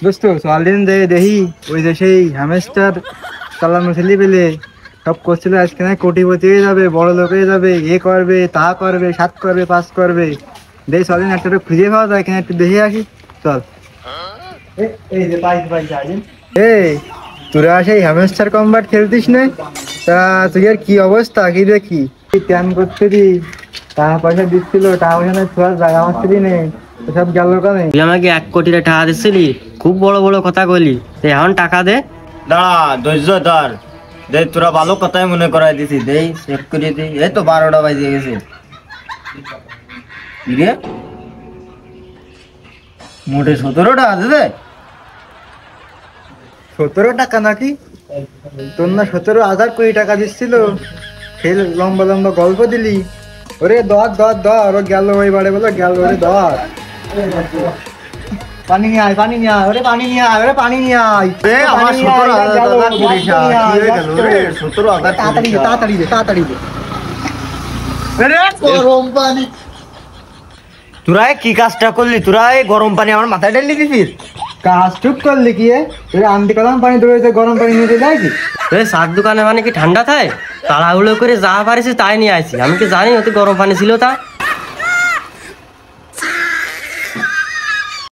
দোস্ত চল দিন দেখি ওই যে সেই হ্যামস্টার চালানো ছেলে পেলে সব করছিল আজকে না কোটিপতি হয়ে যাবে, বড় লোক হয়ে যাবে, এ করবে তা করবে, 7 করবে 5 করবে। দেখি চলেন একটা খুঁজে পাওয়া যায় কিনা একটু দেখে আসি। চল। এই যে এই তোরা সেই হ্যামস্টার কম্বাট খেলতিস না? তা তুই আর কি অবস্থা, কি দেখি ট্যান করতে দি, টাকা পয়সা দিচ্ছিল, টাকা পয়সা না ছোঁয়ার জায়গা মারছিলি নে, সব গেল কানে। তুই আমাকে 1 কোটি টাকা দিচ্ছিলি, খুব বড় বড় কথা কইলি, এখন টাকা দে। দাঁড়া ধৈর্য ধর, দে তোরা ভালো কথাই মনে করাই দিছি, দেই চেক করে দিই। এই তো 12টা বাজে গেছে। রে মোটে 17টা আছে রে। 17 টাকা নাকি? তোর না 17,000 কোটি টাকা দিচ্ছিল, খেল লম্বা লম্বা গল্প দিলি। ওরে ধর ধর ধর, ও গেল ওই বাড়ে বলো গেল, ওরে ধর। পানি নিয়ে আয়, পানি নিয়ে আয়, ওরে পানি নিয়ে আয়, ওরে পানি নিয়ে আয়। আমার 17,000 টাকা পুলিশা কি হয়ে গেল রে? 17,000 তাড়াতাড়ি দে, তাড়াতাড়ি দে, তাড়াতাড়ি দে। গরম পানি। তোরা কি কাজটা করলি? তোরা এই গরম পানি আমার মাথায় ঢেলে দিছিস। কাজ টুক করলি কি? আনতে কলাম পানি দৌড়েছে, গরম পানি নিতে যায় কি? চার দোকানে মানে কি ঠান্ডা থাকে? তাড়াহুড়ো করে যা পারিস তাই নিয়ে আসি, আমি কি জানি ওতে গরম পানি ছিল তা।